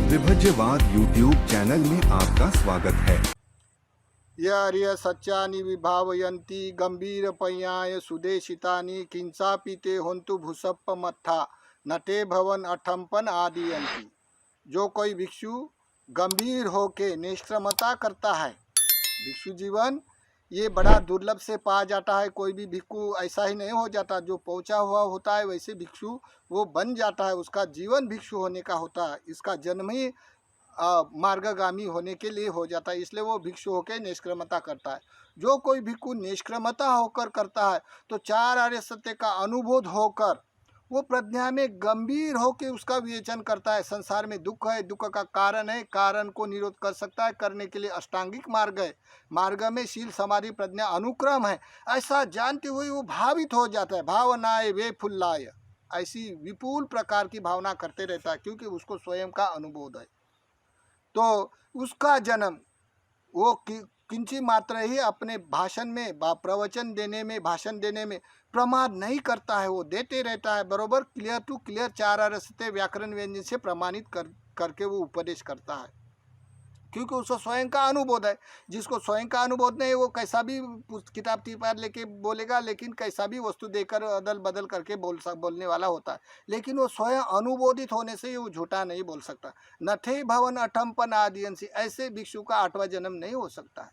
विभज्यवाद YouTube channel में आपका स्वागत है। यर्य सच्यानि विभावयन्ति गंभीरपयाय सुदेशितानि किंचापि ते होन्तु भूसप्पमत्था नटे भवन अठम्पन आदियन्ति। जो कोई भिक्षु गंभीर होके निष्क्रमता करता है, भिक्षु जीवन ये बड़ा दुर्लभ से पा जाता है। कोई भी भिक्षु ऐसा ही नहीं हो जाता, जो पहुँचा हुआ होता है वैसे भिक्षु वो बन जाता है। उसका जीवन भिक्षु होने का होता है, इसका जन्म ही मार्गगामी होने के लिए हो जाता है, इसलिए वो भिक्षु होकर निष्क्रमता करता है। जो कोई भिक्षु निष्क्रमता होकर करता है तो चार आर्य सत्य का अनुभूत होकर वो प्रज्ञा में गंभीर होकर उसका विवेचन करता है। संसार में दुख है, दुख का कारण है, कारण को निरोध कर सकता है, करने के लिए अष्टांगिक मार्ग है, मार्ग में शील समाधि प्रज्ञा अनुक्रम है। ऐसा जानते हुए वो भावित हो जाता है। भावनाएं वे फुल्लाय, ऐसी विपुल प्रकार की भावना करते रहता है, क्योंकि उसको स्वयं का अनुभूत है। तो उसका जन्म वो किंची मात्र ही अपने भाषण में, प्रवचन देने में, भाषण देने में प्रमाद नहीं करता है, वो देते रहता है बरोबर क्लियर टू क्लियर चार आर्य व्याकरण व्यंजन से प्रमाणित करके वो उपदेश करता है, क्योंकि उसको स्वयं का अनुभव है। जिसको स्वयं का अनुभव नहीं, वो कैसा भी किताब तीपार लेके बोलेगा, लेकिन कैसा भी वस्तु देकर अदल बदल करके बोलने वाला होता है, लेकिन वो स्वयं अनुबोधित होने से वो झूठा नहीं बोल सकता। नठे भवन अठम्पन आदियंसी, ऐसे भिक्षु का 8वां जन्म नहीं हो सकता है।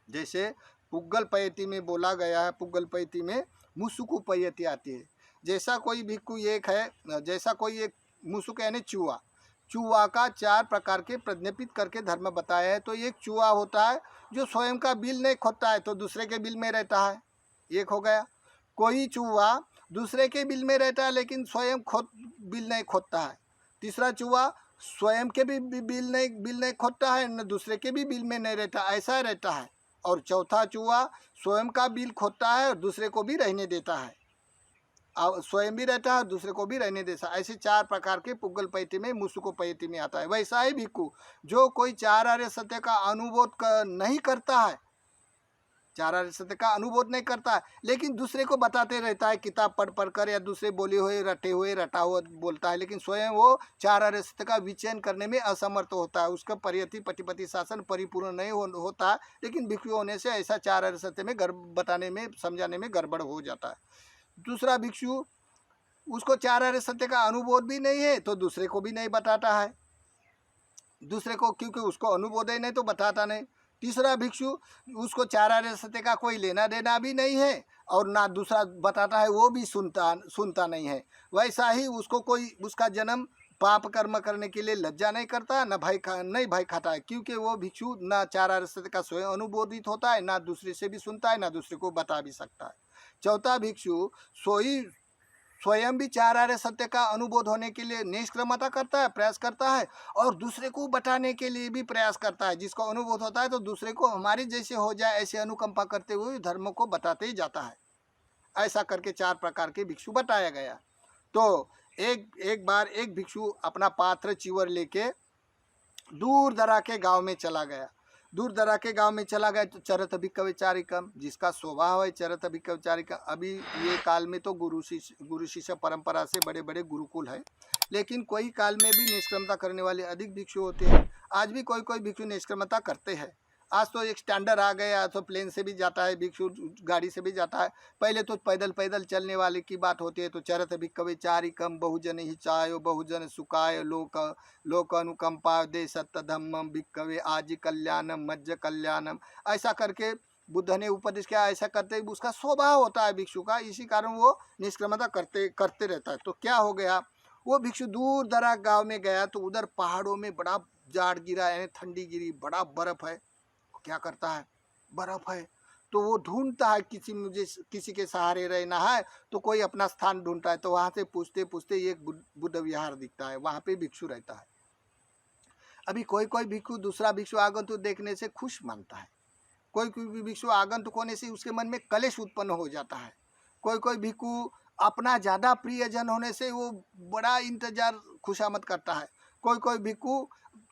जैसे पुग्गल पयति में बोला गया है, पुग्गल पयति में मुसुकु पयति आती है। जैसा कोई भिक्षु एक है, जैसा कोई एक मुसुक यानी चूहा, चूहा का 4 प्रकार के प्रज्ञापित करके धर्म बताया है। तो एक चूहा होता है जो स्वयं का बिल नहीं खोदता है, तो दूसरे के बिल में रहता है, एक हो गया। कोई चूहा दूसरे के बिल में रहता है लेकिन स्वयं बिल नहीं खोदता है। तीसरा चूहा स्वयं के भी बिल नहीं खोदता है, न दूसरे के भी बिल में नहीं रहता, ऐसा रहता है। और चौथा चूहा स्वयं का बिल खोदता है और दूसरे को भी रहने देता है, स्वयं भी रहता है और दूसरे को भी रहने देता है। ऐसे 4 प्रकार के पुग्गल पयति में मुसुको पयति में आता है। वैसा ही भिक्षु जो कोई चार आर्य सत्य का अनुभूत नहीं करता है, चार आर्य सत्य का अनुभूत नहीं करता है, लेकिन दूसरे को बताते रहता है, किताब पढ़ कर या दूसरे बोले हुए रटा हुआ बोलता है, लेकिन स्वयं वो चार आर्य सत्य का विचयन करने में असमर्थ होता है। उसका परियति पटिपति शासन परिपूर्ण नहीं होता, लेकिन भिक्षु होने से ऐसा चार आर्य सत्य में बताने में समझाने में गड़बड़ हो जाता है। दूसरा भिक्षु उसको चार आर्य सत्य का अनुभूत भी नहीं है, तो दूसरे को भी नहीं बताता है, दूसरे को, क्योंकि उसको अनुभूत ही नहीं तो बताता नहीं। तीसरा भिक्षु उसको चार आर्य सत्य का कोई लेना देना भी नहीं है, और ना दूसरा बताता है वो भी सुनता नहीं है। वैसा ही उसको कोई उसका जन्म पाप कर्म करने के लिए लज्जा नहीं करता, न भय खाता है, क्योंकि वो भिक्षु ना चार आर्य सत्य का स्वयं अनुबोधित होता है, ना दूसरे से भी सुनता है, ना दूसरे को बता भी सकता है। चौथा भिक्षु स्वयं भी चार आर्य सत्य का अनुबोध होने के लिए निष्क्रमता करता है, प्रयास करता है, और दूसरे को बताने के लिए भी प्रयास करता है। जिसको अनुभूत होता है तो दूसरे को हमारी जैसे हो जाए ऐसे अनुकंपा करते हुए धर्म को बताते ही जाता है। ऐसा करके 4 प्रकार के भिक्षु बताया गया। तो एक बार एक भिक्षु अपना पात्र चिवर लेके दूर दरा के गांव में चला गया। दूर दरा के गांव में चला गया तो चरत भिक्खवे चारिकम, जिसका स्वभाव है चरत भिक्खवे चारिकम। अभी ये काल में तो गुरु शिष्य परंपरा से बड़े बड़े गुरुकुल है, लेकिन कोई काल में भी निष्क्रमता करने वाले अधिक भिक्षु होते हैं। आज भी कोई भिक्षु निष्क्रमता करते हैं। आज तो एक स्टैंडर्ड आ गया, तो प्लेन से भी जाता है भिक्षु, गाड़ी से भी जाता है। पहले तो पैदल चलने वाले की बात होती है। तो चरत भिक्खवे चारिकम बहुजन हिचायो बहुजन सुखाय लोक अनुकंपा दे सत्य धम्मम भिक्खवे आजि कल्याणम मज्ज कल्याणम, ऐसा करके बुद्ध ने उपदेश किया। ऐसा करते उसका स्वभाव होता है भिक्षु का, इसी कारण वो निष्क्रमता करते रहता है। तो क्या हो गया, वो भिक्षु दूर दराज गाँव में गया तो उधर पहाड़ों में बड़ा जाड़ गिरा, यानी ठंडी गिरी, बड़ा बर्फ है। क्या करता है, बर्फ है तो वो ढूंढता है मुझे किसी के सहारे रहना है, तो कोई अपना स्थान ढूंढता है। तो वहां से पूछते पूछते एक बुद्ध विहार दिखता है, वहां पे भिक्षु रहता है। अभी कोई भिक्षु दूसरा भिक्षु आगंतुक देखने से खुश मानता है, कोई भिक्षु आगंतुक होने से उसके मन में कलेश उत्पन्न हो जाता है। कोई भिक्षु अपना ज़्यादा प्रियजन होने से वो बड़ा इंतजार खुशामद करता है। कोई भिक्षु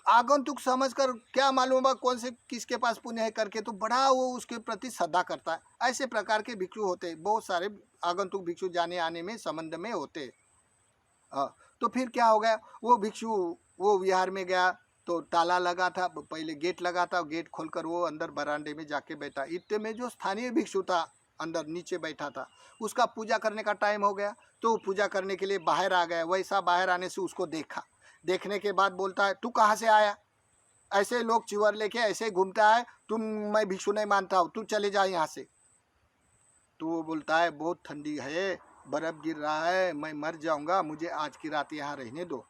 आगंतुक समझकर क्या मालूम कौन से किसके पास पुण्य है करके तो बड़ा वो उसके प्रति श्रद्धा करता है। ऐसे प्रकार के भिक्षु होते हैं, बहुत सारे आगंतुक भिक्षु जाने आने में संबंध में होते हैं। तो फिर क्या हो गया, वो भिक्षु वो विहार में गया तो ताला लगा था, पहले गेट लगा था, गेट खोलकर वो अंदर बरामदे में जाके बैठा। इतने में जो स्थानीय भिक्षु था अंदर नीचे बैठा था, उसका पूजा करने का टाइम हो गया, तो वो पूजा करने के लिए बाहर आ गया। वैसा बाहर आने से उसको देखा, देखने के बाद बोलता है, तू कहाँ से आया? ऐसे लोग चिवर लेके ऐसे घूमता है, मैं भिक्षु नहीं मानता हूँ, तू चले जा यहाँ से। तो वो बोलता है, बहुत ठंडी है, बर्फ गिर रहा है, मैं मर जाऊंगा, मुझे आज की रात यहाँ रहने दो।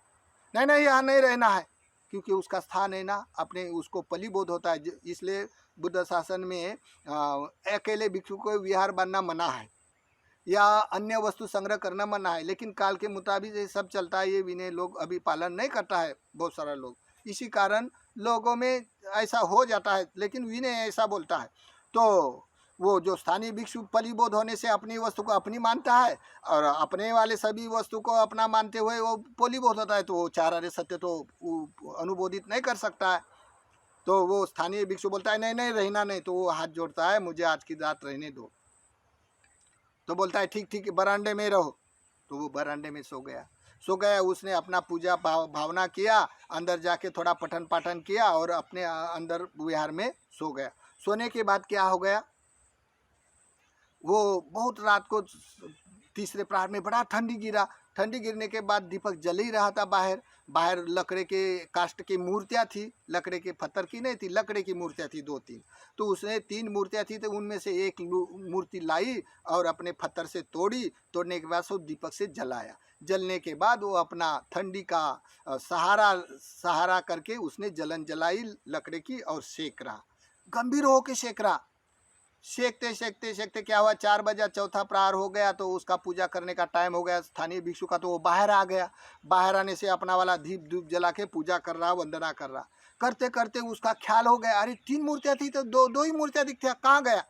नहीं नहीं, यहाँ नहीं रहना है, क्योंकि उसका स्थान है ना, अपने उसको पली बोध होता है। इसलिए बुद्ध शासन में अकेले भिक्षु को विहार बनना मना है, या अन्य वस्तु संग्रह करना मना है। लेकिन काल के मुताबिक ये सब चलता है, ये विनय लोग अभी पालन नहीं करता है बहुत सारा लोग, इसी कारण लोगों में ऐसा हो जाता है। लेकिन विनय ऐसा बोलता है, तो वो जो स्थानीय भिक्षु पलिबोध होने से अपनी वस्तु को अपनी मानता है, और अपने वाले सभी वस्तु को अपना मानते हुए वो पोलिबोध होता है, तो वो चार आर्य सत्य तो अनुबोधित नहीं कर सकता है। तो वो स्थानीय भिक्षु बोलता है, नहीं नहीं रहना नहीं, तो वो हाथ जोड़ता है, मुझे आज की रात रहने दो। तो बोलता है, ठीक ठीक, बरामदे में रहो। तो वो बरामदे में सो गया। उसने अपना पूजा भावना किया, अंदर जाके थोड़ा पठन पाठन किया और अपने अंदर विहार में सो गया। सोने के बाद क्या हो गया, वो बहुत रात को तीसरे प्रहर में बड़ा ठंडी गिरा। ठंडी गिरने के बाद दीपक जल ही रहा था। बाहर लकड़े के काष्ठ की मूर्तियाँ थी, लकड़े के पत्थर की नहीं थी, लकड़े की मूर्तियाँ थी 2-3। तो उसने 3 मूर्तियाँ थी, तो उनमें से एक मूर्ति लाई और अपने पत्थर से तोड़ने के बाद वो दीपक से जलाया। जलने के बाद वो अपना ठंडी का सहारा करके उसने जलन जलाई लकड़े की और सेक रहा, गंभीर होके सेक रहा। सेकते क्या हुआ, 4 बजे चौथा प्रहर हो गया, तो उसका पूजा करने का टाइम हो गया स्थानीय भिक्षु का। तो वो बाहर आ गया। बाहर आने से अपना वाला धूप जला के पूजा कर रहा, वंदना कर रहा। करते करते उसका ख्याल हो गया, अरे 3 मूर्तियाँ थी तो दो ही मूर्तियाँ दिखती, कहाँ गया?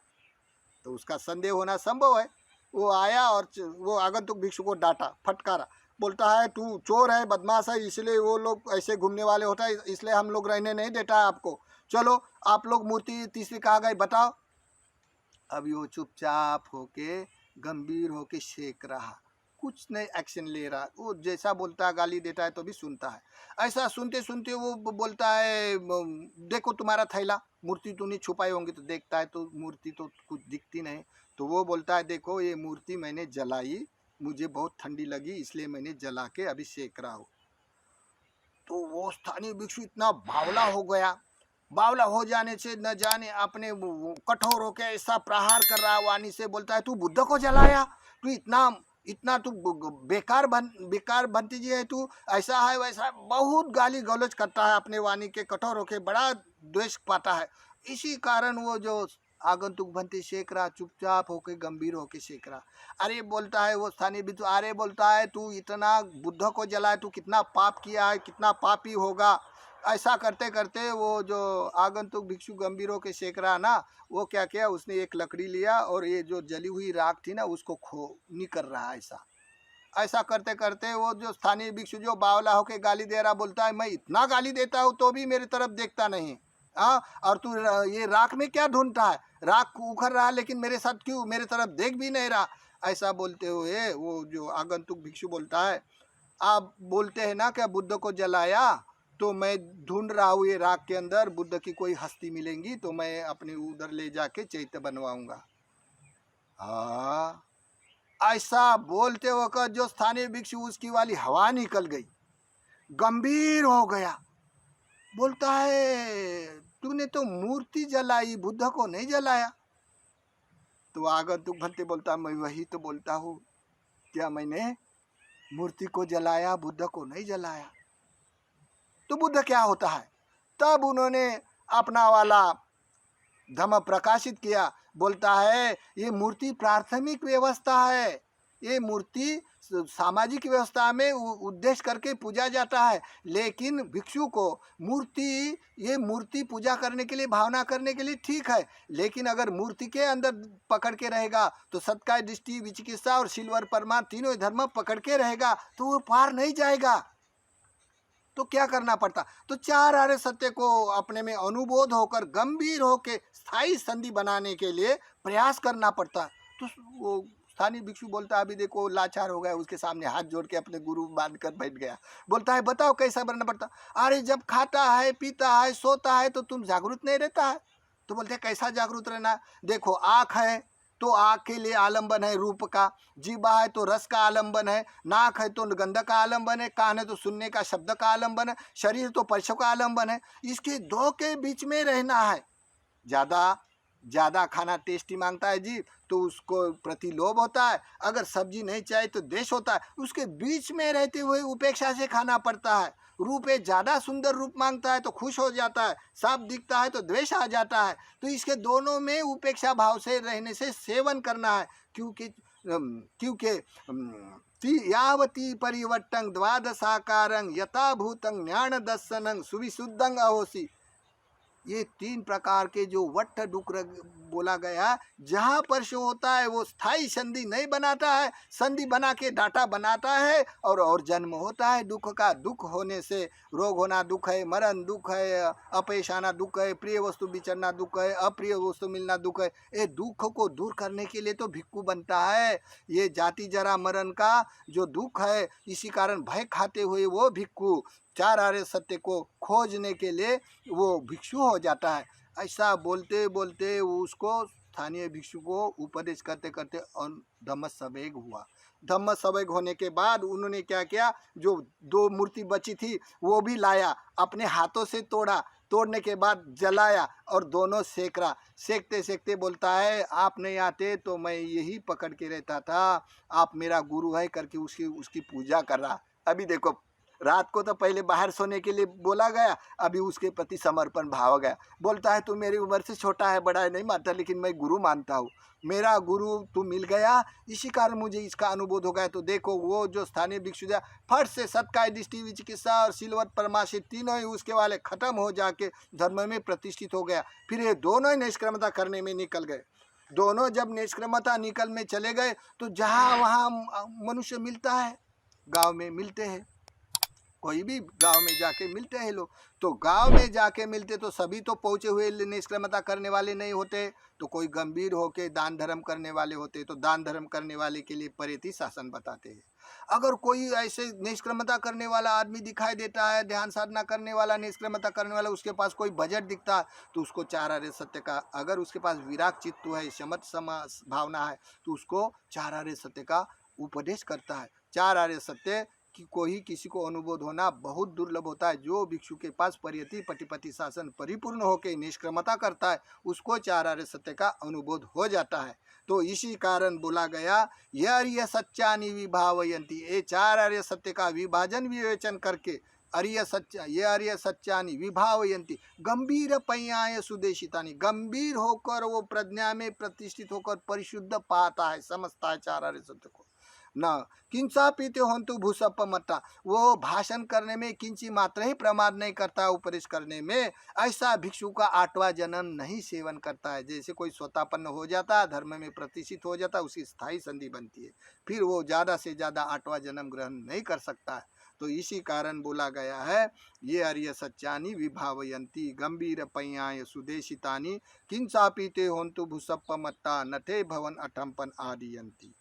तो उसका संदेह होना संभव है। वो आया और वो आगंतुक भिक्षु को डांटा, फटकारा, बोलता है, तू चोर है, बदमाश है, इसलिए वो लोग ऐसे घूमने वाले होता है, इसलिए हम लोग रहने नहीं देता है आपको। चलो आप लोग मूर्ति तीसरी कहाँ गई बताओ। अभी वो चुपचाप होके गंभीर होके सेक रहा, कुछ नहीं एक्शन ले रहा। वो जैसा बोलता है, गाली देता है तो भी सुनता है। ऐसा सुनते सुनते वो बोलता है, देखो तुम्हारा थैला, मूर्ति तूने छुपाई होंगी। तो देखता है तो मूर्ति तो कुछ दिखती नहीं। तो वो बोलता है, देखो ये मूर्ति मैंने जलाई, मुझे बहुत ठंडी लगी इसलिए मैंने जला के अभी सेक रहा हूँ। तो वो स्थानीय भिक्षु इतना बावला हो गया। बावला हो जाने से न जाने अपने कठोर होकर ऐसा प्रहार कर रहा वाणी से, बोलता है, तू बुद्ध को जलाया, तू इतना तू बेकार भंतीजी है, तू ऐसा है वैसा, बहुत गाली गलौज करता है अपने वाणी के, कठोर होके बड़ा द्वेष पाता है। इसी कारण वो जो आगंतुक भंती सेक रहा, चुपचाप होके गंभीर होके सेक रहा। अरे बोलता है वो स्थानीय भिक्षु, अरे बोलता है, तू इतना बुद्ध को जलाए, तू कितना पाप किया है, कितना पापी होगा। ऐसा करते करते वो जो आगंतुक भिक्षु गंभीर होके सेक रहा ना, वो क्या किया, उसने एक लकड़ी लिया और ये जो जली हुई राख थी ना, उसको निकर रहा। ऐसा करते करते वो जो स्थानीय भिक्षु जो बावला होके गाली दे रहा, बोलता है, मैं इतना गाली देता हूँ तो भी मेरी तरफ देखता नहीं, हाँ, और तू ये राख में क्या ढूंढता है, राख उखड़ रहा लेकिन मेरे साथ क्यों मेरे तरफ देख भी नहीं रहा। ऐसा बोलते हुए वो जो आगंतुक भिक्षु बोलता है, आप बोलते हैं ना क्या बुद्ध को जलाया, तो मैं ढूंढ रहा हूँ ये राख के अंदर बुद्ध की कोई हस्ती मिलेंगी तो मैं अपने उधर ले जाके चैत्य बनवाऊंगा। हाँ, ऐसा बोलते वक्त जो स्थानीय भिक्षु उसकी वाली हवा निकल गई, गंभीर हो गया। बोलता है, तूने तो मूर्ति जलाई, बुद्ध को नहीं जलाया। तो आगंतुक भंते बोलता, मैं वही तो बोलता हूँ, क्या मैंने मूर्ति को जलाया, बुद्ध को नहीं जलाया? तो बुद्ध क्या होता है? तब उन्होंने अपना वाला धम्म प्रकाशित किया। बोलता है, ये मूर्ति प्राथमिक व्यवस्था है, ये मूर्ति सामाजिक व्यवस्था में उद्देश्य करके पूजा जाता है। लेकिन भिक्षु को ये मूर्ति पूजा करने के लिए, भावना करने के लिए ठीक है, लेकिन अगर मूर्ति के अंदर पकड़ के रहेगा तो सत्काय, दृष्टि, विचिकित्सा और सिल्वर परमा तीनों धर्म पकड़ के रहेगा तो वो पार नहीं जाएगा। तो क्या करना पड़ता? तो 4 आर्य सत्य को अपने में अनुबोध होकर गंभीर होकर स्थायी संधि बनाने के लिए प्रयास करना पड़ता। तो वो स्थानीय भिक्षु बोलता है, अभी देखो लाचार हो गया, उसके सामने हाथ जोड़ के अपने गुरु बांध कर बैठ गया। बोलता है बताओ कैसा बनना पड़ता। अरे जब खाता है, पीता है, सोता है तो तुम जागरूक नहीं रहता है। तो बोलते हैं कैसा जागरूक रहना। देखो आँख है तो आँख के लिए आलम्बन है रूप का, जीवा है तो रस का आलम्बन है, नाक है तो गंध का आलम्बन है, कान है तो सुनने का शब्द का आलम्बन है, शरीर तो स्पर्श का आलम्बन है। इसके दो के बीच में रहना है। ज़्यादा खाना टेस्टी मांगता है जी तो उसको प्रति लोभ होता है, अगर सब्जी नहीं चाहिए तो द्वेष होता है। उसके बीच में रहते हुए उपेक्षा से खाना पड़ता है। रूप ज़्यादा सुंदर रूप मांगता है तो खुश हो जाता है, साफ दिखता है तो द्वेष आ जाता है। तो इसके दोनों में उपेक्षा भाव से रहने से सेवन करना है। क्योंकि यावती परिवर्तन द्वादशाकारं यथाभूतं ज्ञान दर्शनं सुविशुद्धं अहोसी। ये 3 प्रकार के जो वट्ट डुक्र बोला गया, जहाँ पर से होता है वो स्थायी संधि नहीं बनाता है, संधि बना के डाटा बनाता है और जन्म होता है दुख का। दुख होने से रोग होना दुख है, मरण दुख है, अपयश आना दुख है, प्रिय वस्तु बिछड़ना दुख है, अप्रिय वस्तु मिलना दुख है। ये दुख को दूर करने के लिए तो भिक्खु बनता है। ये जाति जरा मरण का जो दुख है, इसी कारण भय खाते हुए वो भिक्खु चार आर्य सत्य को खोजने के लिए वो भिक्षु हो जाता है। ऐसा बोलते बोलते उसको स्थानीय भिक्षु को उपदेश करते करते धम्म सवेग हुआ। धम्म सवेग होने के बाद उन्होंने क्या किया, जो 2 मूर्ति बची थी वो भी लाया, अपने हाथों से तोड़ने के बाद जलाया और दोनों सेक रहा। सेकते सेकते बोलता है आप नहीं आते तो मैं यही पकड़ के रहता था, आप मेरा गुरु है करके उसकी पूजा कर रहा। अभी देखो रात को तो पहले बाहर सोने के लिए बोला गया, अभी उसके प्रति समर्पण भाव गया। बोलता है तू मेरी उम्र से छोटा है, बड़ा है, नहीं मानता, लेकिन मैं गुरु मानता हूँ, मेरा गुरु तू मिल गया, इसी कारण मुझे इसका अनुभूत हो गया। तो देखो वो जो स्थानीय भिक्षु फट से सत्काय दृष्टि विचिकित्सा और सिलवत परमाशी तीनों ही उसके वाले खत्म हो जाके धर्म में प्रतिष्ठित हो गया। फिर ये दोनों ही निष्क्रमता करने में निकल गए। दोनों जब निष्क्रमता निकल में चले गए तो जहाँ वहाँ मनुष्य मिलता है, गाँव में मिलते हैं, कोई भी गांव में जाके मिलते हैं लोग। तो गांव में जाके मिलते तो सभी तो पहुँचे हुए निष्क्रमता करने वाले नहीं होते, तो कोई गंभीर होके दान धर्म करने वाले होते, तो दान धर्म करने वाले के लिए परेती शासन बताते हैं। अगर कोई ऐसे निष्क्रमता करने वाला आदमी दिखाई देता है, ध्यान साधना करने वाला, निष्क्रमता करने वाला, उसके पास कोई बजट दिखता है तो उसको चार आर्य सत्य का, अगर उसके पास विराग चित्त है, शमत समा भावना है, तो उसको चार आर्य सत्य का उपदेश करता है। चार आर्य सत्य कि कोई किसी को अनुबोध होना बहुत दुर्लभ होता है। जो भिक्षु के पास परियति पटिपति शासन परिपूर्ण होकर निष्क्रमता करता है उसको चार आर्य सत्य का अनुबोध हो जाता है। तो इसी कारण बोला गया ये आर्य सत्यानि विभावयन्ति, ये चार आर्य सत्य का विभाजन विवेचन करके ये आर्य सत्यानि विभावयन्ति गंभीर पय्याय सुदेशितानि, गंभीर होकर वो प्रज्ञा में प्रतिष्ठित होकर परिशुद्ध पाता है, समझता है चार आर्य सत्य को। न किंचा पीते होंतु भूसप मत्ता, वो भाषण करने में किंची मात्र ही प्रमाद नहीं करता, उपदेश करने में। ऐसा भिक्षु का 8वां जन्म नहीं सेवन करता है। जैसे कोई स्वतापन्न हो जाता है, धर्म में प्रतिष्ठित हो जाता है, उसकी स्थायी संधि बनती है, फिर वो ज़्यादा से ज़्यादा 8वां जन्म ग्रहण नहीं कर सकता है। तो इसी कारण बोला गया है ये आर्य सत्यानि विभावयन्ति गंभीर पय्याय सुदेशितानि किंचा पीते होंतु भूसप मत्ता नटे भवन अठम्पन आदियन्ति।